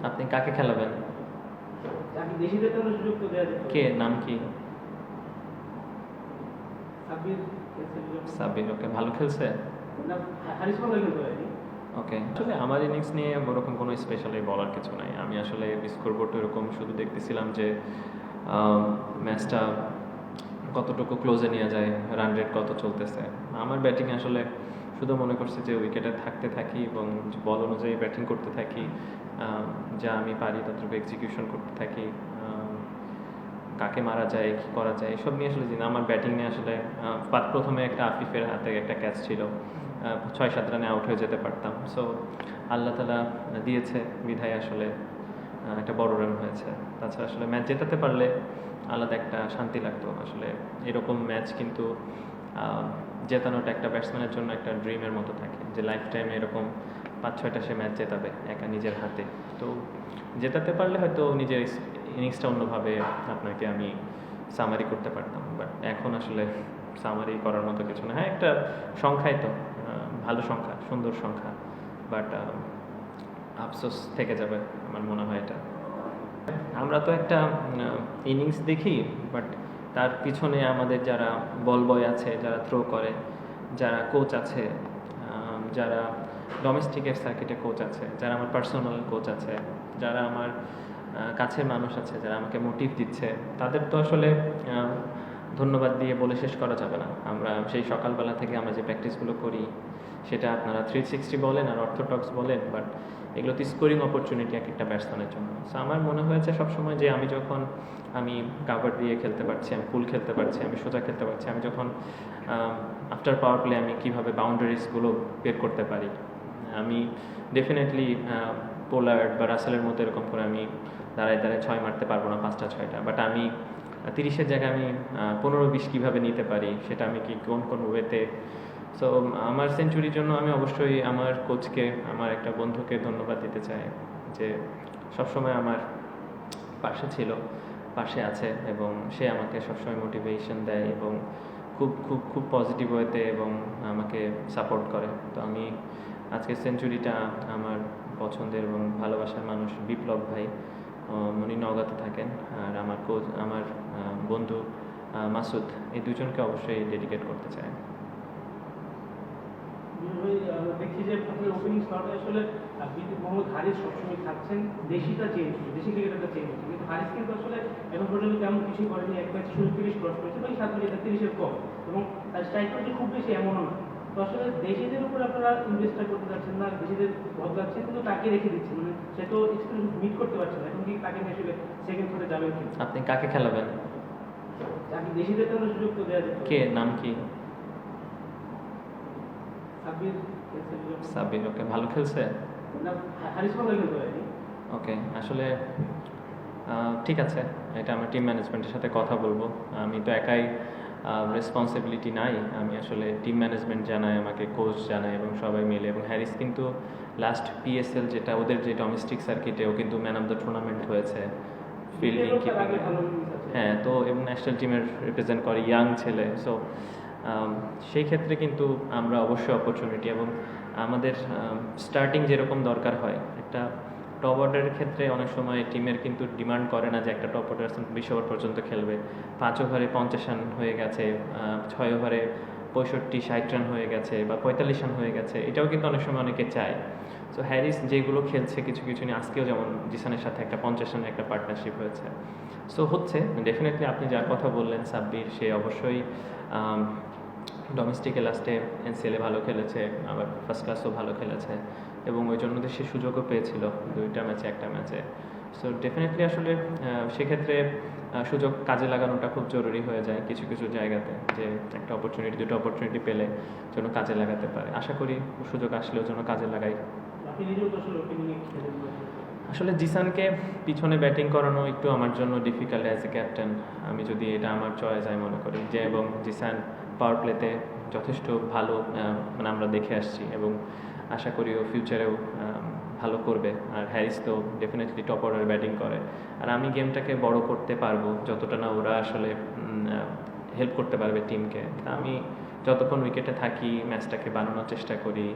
আপনি কাকে খেলাবেন? তাকে দেশিদের জন্য সুযোগ তো দেওয়া যেত। কে, নাম কি? সাব্বির খেলছে সাব্বির। ওকে, ভালো খেলছে। না, হারিস ভালো খেলতে পারেনি। ওকে, আসলে আমার ইনিংস নিয়ে ওরকম কোনো স্পেশালি বলার কিছু নাই। আমি আসলে স্কোরবোর্ড এরকম শুধু দেখতেছিলাম যে ম্যাচটা কতটুকু ক্লোজে নিয়ে যায়, রান রেট কত চলতেছে। আমার ব্যাটিং আসলে শুধু মনে করছি যে উইকেটে থাকতে থাকি এবং বল অনুযায়ী ব্যাটিং করতে থাকি, যা আমি পারি ততটুকু এক্সিকিউশন করতে থাকি। কাকে মারা যায়, কী করা যায়, এসব নিয়ে আসলে জিনা। আমার ব্যাটিং নিয়ে আসলে প্রথমে একটা আফিফের হাতে একটা ক্যাচ ছিল, 6-7 রানে আউট হয়ে যেতে পারতাম। সো আল্লাহ তালা দিয়েছে বিধায় আসলে একটা বড় রান হয়েছে। তাছাড়া আসলে ম্যাচ জেতাতে পারলে আলাদা একটা শান্তি লাগতো। আসলে এরকম ম্যাচ কিন্তু জেতানোটা একটা ব্যাটসম্যানের জন্য একটা ড্রিমের মতো থাকে, যে লাইফ টাইমে এরকম 5-6টা সে ম্যাচ জেতাবে একা নিজের হাতে। তো জেতাতে পারলে হয়তো নিজের ইনিংসটা অন্যভাবে আপনাকে আমি সামারি করতে পারতাম, বাট এখন আসলে সামারি করার মতো কিছু না। হ্যাঁ, একটা সংখ্যাই তো, ভালো সংখ্যা, সুন্দর সংখ্যা, বাট আফসোস থেকে যাবে আমার মনে হয় এটা। আমরা তো একটা ইনিংস দেখি, বাট তার পিছনে আমাদের যারা বল বয় আছে, যারা থ্রো করে, যারা কোচ আছে, যারা ডোমেস্টিকের সার্কিটে কোচ আছে, যারা আমার পার্সোনাল কোচ আছে, যারা আমার কাছের মানুষ আছে, যারা আমাকে মোটিভ দিচ্ছে, তাদের তো আসলে ধন্যবাদ দিয়ে বলে শেষ করা যাবে না। আমরা সেই সকালবেলা থেকে আমরা যে প্র্যাকটিসগুলো করি, সেটা আপনারা 360 বলেন আর অর্থোডক্স বলেন, বাট এগুলো তো স্কোরিং অপরচুনিটি এক একটা ব্যাটসম্যানের জন্য। সো আমার মনে হয়েছে সবসময় যে আমি যখন কাভার দিয়ে খেলতে পারছি, আমি ফুল খেলতে পারছি, আমি সোজা খেলতে পারছি, আমি যখন আফটার পাওয়ার প্লে আমি কীভাবে বাউন্ডারিজগুলো বের করতে পারি, আমি ডেফিনেটলি পোলার্ড বা রাসেলের মতো এরকম করে আমি দাঁড়ায় দাঁড়ায় 6 মারতে পারবো না, 5টা 6টা, বাট আমি 30-এর জায়গায় আমি 15-20 কীভাবে নিতে পারি, সেটা আমি কি কোন ওয়েতে। সো আমার সেঞ্চুরির জন্য আমি অবশ্যই আমার কোচকে, আমার একটা বন্ধুকে ধন্যবাদ দিতে চাই, যে সবসময় আমার পাশে ছিল, পাশে আছে, এবং সে আমাকে সবসময় মোটিভেশন দেয় এবং খুব খুব খুব পজিটিভ ওয়েতে এবং আমাকে সাপোর্ট করে। তো আমি আজকে সেঞ্চুরিটা আমার পছন্দের এবং ভালোবাসার মানুষ বিপ্লব ভাই, উনি নওগাঁতে থাকেন, আর আমার কোচ, আমার বন্ধু মাসুদ, এই দুজনকে অবশ্যই ডেডিকেট করতে চাই। দেখছি যে আপনার ওপেনিং স্লটে আসলে মোহাম্মদ হারিস সবসময় থাকছেন, দেশিটা চেঞ্জ হচ্ছে, দেশি ক্রিকেটারটা চেঞ্জ হচ্ছে, কিন্তু হারিস কিন্তু আসলে এখন পর্যন্ত তেমন কিছুই করেনি। এক ম্যাচ 30 ক্রস করেছে, বা 7 উইকেট 30-এর কম, এবং তার স্ট্রাইক রেট খুব বেশি এমনও না। তো আসলে দেশিদের উপর আপনারা ইনভেস্টটা করতে যাচ্ছেন না, দেশিদের বদলাচ্ছেন, কিন্তু তাকে রেখে দিচ্ছেন, মানে সে তো এক্সপিরিয়েন্স মিট করতে পারছে না। এখন কি তাকে নিয়ে আসলে সেকেন্ড থ্রোতে যাবেন কি? আপনি কাকে খেলাবেন? তাকে দেশিদের জন্য সুযোগ তো দেওয়া যেত। কে, নাম কি? সাব্বির খেলছে সাব্বির। ওকে, ভালো খেলছে। না, হারিস ভালো খেলতে পারেনি। ওকে, আসলে ঠিক আছে, এটা আমার টিম ম্যানেজমেন্টের সাথে কথা বলবো। আমি তো একাই রেসপন্সিবিলিটি নাই, আমি আসলে টিম ম্যানেজমেন্ট জানাই, আমাকে কোচ জানাই, এবং সবাই মিলে। এবং হ্যারিস কিন্তু লাস্ট পিএসএল, যেটা ওদের যে ডোমেস্টিক সার্কিটে, ও কিন্তু ম্যান অফ দ্য টুর্নামেন্ট হয়েছে ফিল্ডিং কিপিং। হ্যাঁ, তো এবং ন্যাশনাল টিমের রিপ্রেজেন্ট করে, ইয়াং ছেলে। সো সেই ক্ষেত্রে কিন্তু আমরা অবশ্যই অপরচুনিটি, এবং আমাদের স্টার্টিং যেরকম দরকার হয়, একটা টপ অর্ডারের ক্ষেত্রে অনেক সময় টিমের কিন্তু ডিমান্ড করে না যে একটা টপ অর্ডার 20 ওভার পর্যন্ত খেলবে। 5 ওভারে 50 রান হয়ে গেছে, 6 ওভারে 65-60 রান হয়ে গেছে, বা 45 রান হয়ে গেছে, এটাও কিন্তু অনেক সময় অনেকে চায়। সো হ্যারিস যেগুলো খেলছে কিছু কিছু নিয়ে, আজকেও যেমন জিসানের সাথে একটা 50 রানের একটা পার্টনারশিপ হয়েছে। সো হচ্ছে ডেফিনেটলি আপনি যার কথা বললেন সাব্বির, সে অবশ্যই ডোমেস্টিকে লাস্টে এনসিএলে ভালো খেলেছে, আবার ফার্স্ট ক্লাসও ভালো খেলেছে, এবং ওই জন্য সে সুযোগও পেয়েছিল 2টা ম্যাচে, একটা ম্যাচে। সো ডেফিনেটলি আসলে সেক্ষেত্রে সুযোগ কাজে লাগানোটা খুব জরুরি হয়ে যায় কিছু কিছু জায়গাতে, যে একটা অপরচুনিটি, 2টা অপরচুনিটি পেলে যেন কাজে লাগাতে পারে। আশা করি সুযোগ আসলেও যেন কাজে লাগাই। আসলে জিসানকে পিছনে ব্যাটিং করানো একটু আমার জন্য ডিফিকাল্ট অ্যাজ এ ক্যাপ্টেন। আমি যদি এটা আমার চয়েস আমি মনে করি যে, এবং জিসান পাওয়ার প্লেতে যথেষ্ট ভালো, মানে আমরা দেখে আসছি, এবং আশা করি ও ফিউচারেও ভালো করবে। আর হ্যারিস তো ডেফিনেটলি টপ অর্ডার ব্যাটিং করে, আর আমি গেমটাকে বড় করতে পারবো যতটা না ওরা আসলে হেল্প করতে পারবে টিমকে। আমি যতক্ষণ উইকেটে থাকি ম্যাচটাকে বানানোর চেষ্টা করি,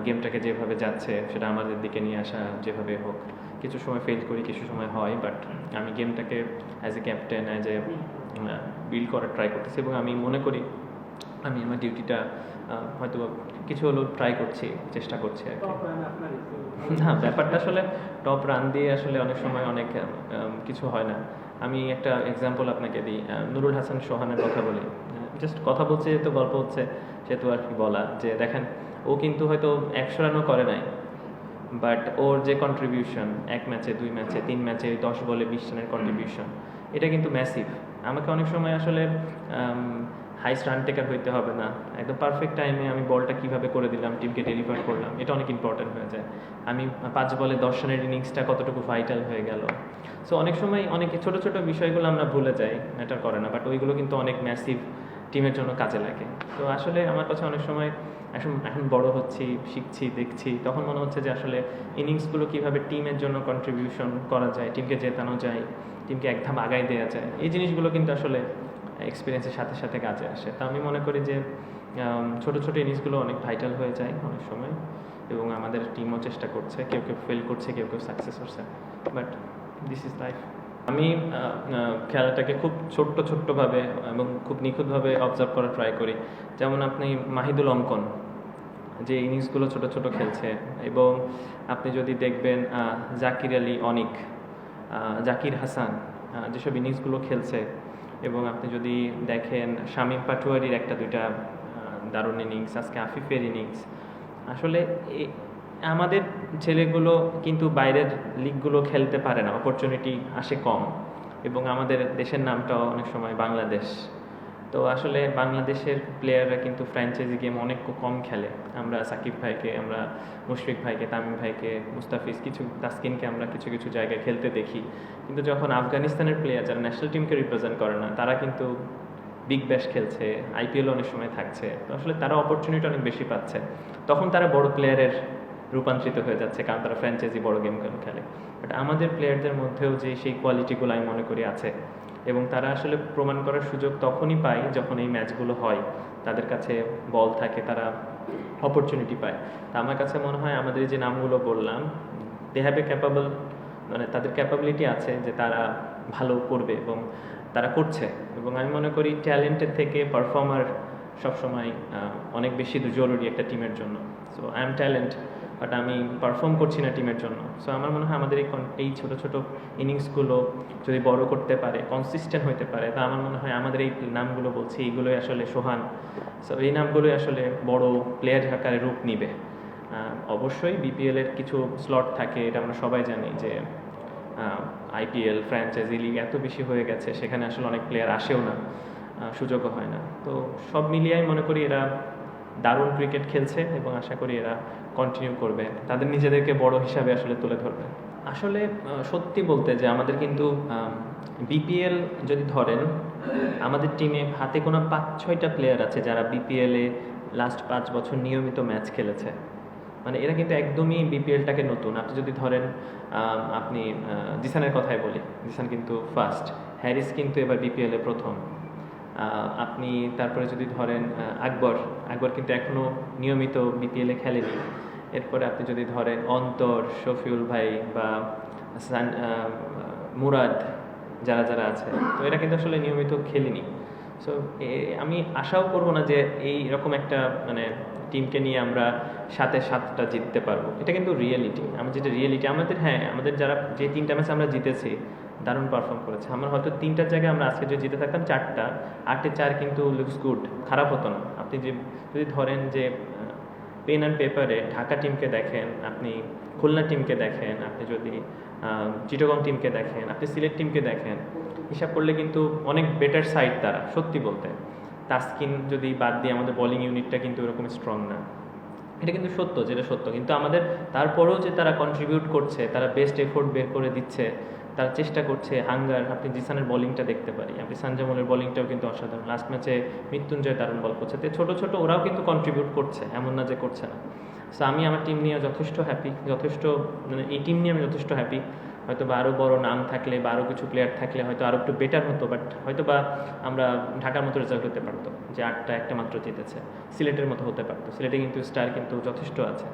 গেমটাকে যেভাবে যাচ্ছে সেটা আমাদের দিকে নিয়ে আসা যেভাবে হোক। কিছু সময় ফেল করি, কিছু সময় হয়, বাট আমি গেমটাকে as a captain, as a build করার ট্রাই করতেছি এবং আমি মনে করি আমি আমার ডিউটিটা হয়তো কিছু হলেও ট্রাই করছি, চেষ্টা করছি আর কি। টপ রান আপনার না, ব্যাপারটা আসলে টপ রান দিয়ে আসলে অনেক সময় অনেক কিছু হয় না। আমি একটা এক্সাম্পল আপনাকে দিই, নুরুল হাসান সোহানের কথা বলি। জাস্ট কথা বলছে যেহেতু, গল্প হচ্ছে সেহেতু আর কি বলা, যে দেখেন ও কিন্তু হয়তো 100 রানও করে নাই, বাট ওর যে কন্ট্রিবিউশন 1 ম্যাচে, 2 ম্যাচে, 3 ম্যাচে 10 বলে 20 রানের কন্ট্রিবিউশন, এটা কিন্তু ম্যাসিভ। আমাকে অনেক সময় আসলে হাইস্ট রান টেকার হইতে হবে না, একদম পারফেক্ট টাইমে আমি বলটা কিভাবে করে দিলাম, টিমকে ডেলিভার করলাম, এটা অনেক ইম্পর্টেন্ট হয়ে যায়। আমি 5 বলে 10 রানের ইনিংসটা কতটুকু ভাইটাল হয়ে গেল। সো অনেক সময় অনেক ছোট ছোট বিষয়গুলো আমরা ভুলে যাই, ম্যাটার করে না, বাট ওইগুলো কিন্তু অনেক ম্যাসিভ টিমের জন্য কাজে লাগে। তো আসলে আমার কাছে অনেক সময় এখন বড় হচ্ছি, শিখছি, দেখছি, তখন মনে হচ্ছে যে আসলে ইনিংসগুলো কীভাবে টিমের জন্য কন্ট্রিবিউশন করা যায়, টিমকে জেতানো যায়, টিমকে এক ধাপ আগায় দেওয়া যায়, এই জিনিসগুলো কিন্তু আসলে এক্সপিরিয়েন্সের সাথে সাথে কাজে আসে। তা আমি মনে করি যে ছোট ছোট ইনিংসগুলো অনেক ভাইটাল হয়ে যায় অনেক সময়, এবং আমাদের টিমও চেষ্টা করছে, কেউ কেউ ফেল করছে, কেউ কেউ সাকসেস হচ্ছে, বাট দিস ইজ লাইফ। আমি খেলাটাকে খুব ছোট্টভাবে এবং খুব নিখুঁতভাবে অবজার্ভ করার ট্রাই করি। যেমন আপনি মাহিদুল অঙ্কন যে ইনিংসগুলো ছোট ছোট খেলছে, এবং আপনি যদি দেখবেন জাকির আলী অনিক, জাকির হাসান যেসব ইনিংসগুলো খেলছে, এবং আপনি যদি দেখেন শামীম পাটোয়ারির একটা দুইটা দারুণ ইনিংস, আজকে আফিফের ইনিংস, আসলে আমাদের ছেলেগুলো কিন্তু বাইরের লিগগুলো খেলতে পারে না, অপরচুনিটি আসে কম, এবং আমাদের দেশের নামটাও অনেক সময় বাংলাদেশ। তো আসলে বাংলাদেশের প্লেয়াররা কিন্তু ফ্র্যাঞ্চাইজি গেম অনেক কম খেলে। আমরা সাকিব ভাইকে, আমরা মুশফিক ভাইকে, তামিম ভাইকে, মুস্তাফিজ, কিছু তাসকিনকে আমরা কিছু কিছু জায়গায় খেলতে দেখি, কিন্তু যখন আফগানিস্তানের প্লেয়ার যারা ন্যাশনাল টিমকে রিপ্রেজেন্ট করে না, তারা কিন্তু বিগ ব্যাশ খেলছে, আইপিএল অনেক সময় থাকছে, তো আসলে তারা অপরচুনিটি অনেক বেশি পাচ্ছে, তখন তারা বড় প্লেয়ারের রূপান্তরিত হয়ে যাচ্ছে, কারণ তারা ফ্র্যাঞ্চাইজি বড় গেম খেলে। বাট আমাদের প্লেয়ারদের মধ্যেও যে সেই কোয়ালিটিগুলো আমি মনে করি আছে, এবং তারা আসলে প্রমাণ করার সুযোগ তখনই পায় যখন এই ম্যাচগুলো হয়, তাদের কাছে বল থাকে, তারা অপরচুনিটি পায়। তা আমার কাছে মনে হয় আমাদের যে নামগুলো বললাম, দে হ্যাভ এ ক্যাপাবল, মানে তাদের ক্যাপাবিলিটি আছে যে তারা ভালো করবে, এবং তারা করছে। এবং আমি মনে করি ট্যালেন্টের থেকে পারফর্মার সবসময় অনেক বেশি জরুরি একটা টিমের জন্য। So I am talent, but আমি পারফর্ম করছি না টিমের জন্য। সো আমার মনে হয় আমাদের এই ছোটো ছোটো ইনিংসগুলো যদি বড় করতে পারে, কনসিস্টেন্ট হইতে পারে, তা আমার মনে হয় আমাদের এই নামগুলো বলছি, এইগুলোই আসলে সোহান, সো এই নামগুলোই আসলে বড় প্লেয়ার আকারে রূপ নিবে। অবশ্যই বিপিএলের কিছু স্লট থাকে, এটা আমরা সবাই জানি যে আইপিএল, ফ্র্যাঞ্চাইজি লিগ এত বেশি হয়ে গেছে, সেখানে আসলে অনেক প্লেয়ার আসেও না, সুযোগও হয় না। তো সব মিলিয়ে আমি মনে করি এরা দারুণ ক্রিকেট খেলছে, এবং আশা করি এরা কন্টিনিউ করবে, তাদের নিজেদেরকে বড় হিসাবে আসলে তুলে ধরবে। আসলে সত্যি বলতে যে আমাদের কিন্তু বিপিএল যদি ধরেন, আমাদের টিমে হাতে কোনো 5-6টা প্লেয়ার আছে যারা বিপিএলে লাস্ট 5 বছর নিয়মিত ম্যাচ খেলেছে। মানে এরা কিন্তু একদমই বিপিএলটাকে নতুন। আপনি যদি ধরেন, আপনি জিসানের কথাই বলি, জিসান কিন্তু ফার্স্ট, হ্যারিস কিন্তু এবার বিপিএলে প্রথম। আপনি তারপরে যদি ধরেন আকবর কিন্তু এখনও নিয়মিত বিপিএলে খেলেনি। এরপরে আপনি যদি ধরেন অন্তর, শফিউল ভাই বা মুরাদ, যারা যারা আছে, তো এরা কিন্তু আসলে নিয়মিত খেলেনি। সো আমি আশাও করবো না যে এইরকম একটা মানে টিমকে নিয়ে আমরা 7-7টা জিততে পারবো। এটা কিন্তু রিয়েলিটি, যেটা রিয়েলিটি আমাদের যারা যে 3টা ম্যাচ আমরা জিতেছি, দারুণ পারফর্ম করেছে। আমরা হয়তো 3টার জায়গায় আমরা আজকে যদি জিতে থাকতাম 4টা, 8-4 কিন্তু লুকস গুড, খারাপ হতো না। আপনি যদি ধরেন যে পেন অ্যান্ড পেপারে ঢাকা টিমকে দেখেন, আপনি খুলনা টিমকে দেখেন, আপনি যদি চিটাগং টিমকে দেখেন, আপনি সিলেট টিমকে দেখেন, হিসাব করলে কিন্তু অনেক বেটার সাইড তারা, সত্যি বলতে। তাসকিন যদি বাদ দিয়ে আমাদের বোলিং ইউনিটটা কিন্তু এরকম স্ট্রং না, এটা কিন্তু সত্য, যেটা সত্য। কিন্তু আমাদের তারপরেও যে তারা কন্ট্রিবিউট করছে, তারা বেস্ট এফোর্ট বের করে দিচ্ছে, তারা চেষ্টা করছে, হাঙ্গার। আপনি জিসানের বোলিংটা দেখতে পারি, আপনি সানজামুলের বোলিংটাও কিন্তু অসাধারণ। লাস্ট ম্যাচে মৃত্যুঞ্জয় দারুণ বল করছে। তো ছোটো ছোটো ওরাও কিন্তু কন্ট্রিবিউট করছে, এমন না যে করছে না। সো আমি আমার টিম নিয়ে যথেষ্ট হ্যাপি, মানে এই টিম নিয়ে আমি যথেষ্ট হ্যাপি। হয়তো বা আরও বড় নাম থাকলে বা আরও কিছু প্লেয়ার থাকলে হয়তো আরও একটু বেটার হতো, বাট হয়তো বা আমরা ঢাকার মতো রেজাল্ট হতে পারতো, যে 8টা একটা মাত্র জিতেছে, সিলেটের মতো হতে পারতো। সিলেটে কিন্তু স্টার কিন্তু যথেষ্ট আছে।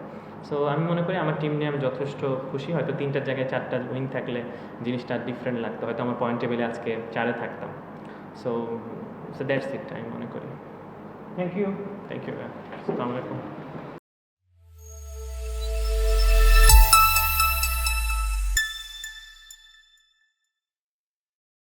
সো আমি মনে করি আমার টিম নিয়ে আমি যথেষ্ট খুশি। হয়তো 3টার জায়গায় 4টা উইং থাকলে জিনিসটা ডিফারেন্ট লাগতো, হয়তো আমার পয়েন্ট টেবিলে আজকে 4-এ থাকতাম। সো সো দ্যাটস ইট আমি মনে করি। Thank you. থ্যাংক ইউ, আসসালামু আলাইকুম।